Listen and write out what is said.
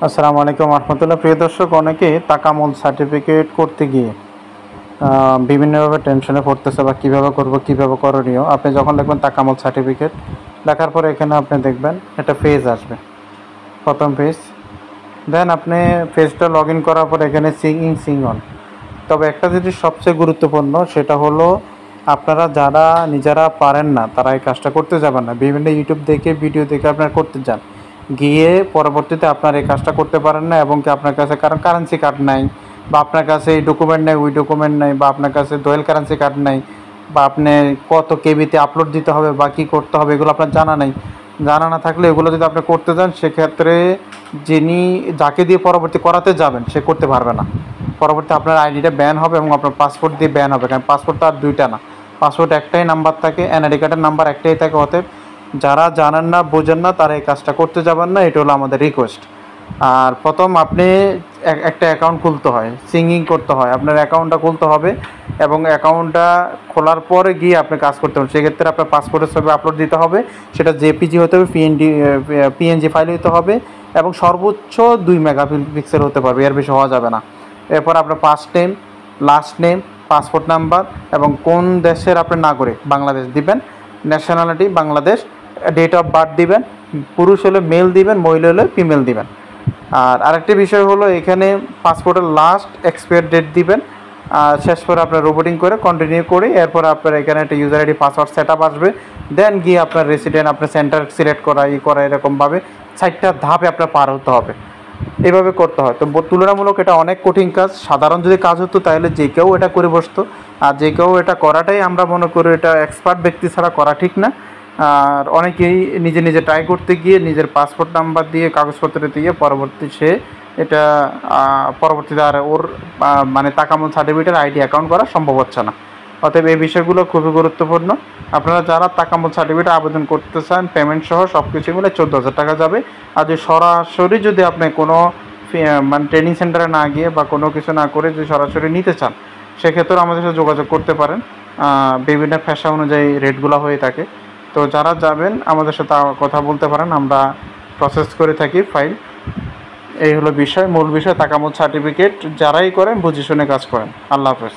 আসসালামু আলাইকুম রহমতুল্লাহ। প্রিয় দর্শক, অনেকে তাকামুল সার্টিফিকেট করতে গিয়ে বিভিন্নভাবে টেনশনে পড়তেছে বা কীভাবে করব, কীভাবে করণীয়। আপনি যখন দেখবেন তাকামুল সার্টিফিকেট লেখার পরে এখানে আপনি দেখবেন একটা পেজ আসবে, প্রথম পেজ। দেন আপনি পেজটা লগ ইন করার পর এখানে সিং অন। তবে একটা জিনিস সবচেয়ে গুরুত্বপূর্ণ, সেটা হলো আপনারা যারা নিজেরা পারেন না তারা এই কাজটা করতে যাবেন না। বিভিন্ন ইউটিউব দেখে, ভিডিও দেখে আপনারা করতে যান, গিয়ে পরবর্তীতে আপনার এই কাজটা করতে পারেন না, এবং কি আপনার কাছে কারণ কারেন্সি কার্ড নাই, বা আপনার কাছে এই ডকুমেন্ট নেই, ওই ডকুমেন্ট নেই, বা আপনার কাছে দোয়েল কারেন্সি কার্ড নাই, বা আপনি কত কেবিতে আপলোড দিতে হবে বা কী করতে হবে এগুলো আপনার জানা নেই। জানা না থাকলে এগুলো যদি আপনি করতে যান, সেক্ষেত্রে যাকে দিয়ে পরবর্তী করাতে যাবেন সে করতে পারবে না। পরবর্তী আপনার আইডিটা ব্যান হবে এবং আপনার পাসপোর্ট দিয়ে ব্যান হবে, কারণ পাসপোর্ট তো আর দুইটা না, পাসপোর্ট একটাই নাম্বার থাকে, এনআইডি কার্ডের নাম্বার একটাই থাকে। অতএব যারা জানেন না, বোঝেন না, তারা এই কাজটা করতে যাবেন না, এটা হলো আমাদের রিকোয়েস্ট। আর প্রথম আপনি একটা অ্যাকাউন্ট খুলতে হয়, সিঙ্গিং করতে হয়, আপনার অ্যাকাউন্টটা খুলতে হবে, এবং অ্যাকাউন্টটা খোলার পরে গিয়ে আপনি কাজ করতে হবে। সেক্ষেত্রে আপনার পাসপোর্টের ছবি আপলোড দিতে হবে, সেটা জেপিজি হতে হবে, পিএনজি ফাইল হতে হবে, এবং সর্বোচ্চ 2 মেগাপিক্সেল হতে পারবে, এর বেশি হওয়া যাবে না। এরপর আপনার first name, last name, passport number, এবং কোন দেশের আপনার নাগরিক, বাংলাদেশ দিবেন, nationality Bangladesh, date of birth দিবেন, পুরুষ হলে মেল দিবেন, মহিলা হলে ফিমেল দিবেন। আর আরেকটি বিষয় হলো, এখানে পাসপোর্টের লাস্ট এক্সপায়ার ডেট দিবেন। আর শেষ করে আপনার রোবোটিং করে কন্টিনিউ করে এরপর আপনার এখানে একটা user ID password set up আসবে। দেন গিয়ে আপনার রেসিডেন্ট, আপনার সেন্টার সিলেক্ট করা, এরকমভাবে 4টা ধাপে আপনার পার হতে হবে। এভাবে করতে হয়। তো তুলনামূলক এটা অনেক কঠিন কাজ। সাধারণ যদি কাজ হতো তাহলে যে কেউ এটা করে বসতো, আর যে কেউ এটা করাটাই আমরা মনে করি এটা এক্সপার্ট ব্যক্তি ছাড়া করা ঠিক না। আর অনেকেই নিজে নিজে ট্রাই করতে গিয়ে নিজের পাসপোর্ট নাম্বার দিয়ে, কাগজপত্র দিয়ে এটা পরবর্তীতে আর ওর মানে তাকামুল সার্টিফিকেটের আইডি অ্যাকাউন্ট করা সম্ভব হচ্ছে না। অতএব এই বিষয়গুলো খুবই গুরুত্বপূর্ণ। আপনারা যারা তাকামুল সার্টিফিকেট আবেদন করতে চান, পেমেন্ট সহ সব কিছু মিলে 14,000 টাকা যাবে। আর যদি সরাসরি যদি আপনি কোনো মানে ট্রেনিং সেন্টারে না গিয়ে বা কোনো কিছু না করে যদি সরাসরি নিতে চান, সেক্ষেত্রেও আমাদের সাথে যোগাযোগ করতে পারেন। বিভিন্ন পেশা অনুযায়ী রেটগুলো হয়ে থাকে। তো যারা যাবেন আমাদের সাথে কথা বলতে পারেন, আমরা প্রসেস করে থাকি ফাইল। এই হলো বিষয়, মূল বিষয়। তাকামুল সার্টিফিকেট যারাই করেন বুঝে শুনে কাজ করেন। আল্লাহ হাফেজ।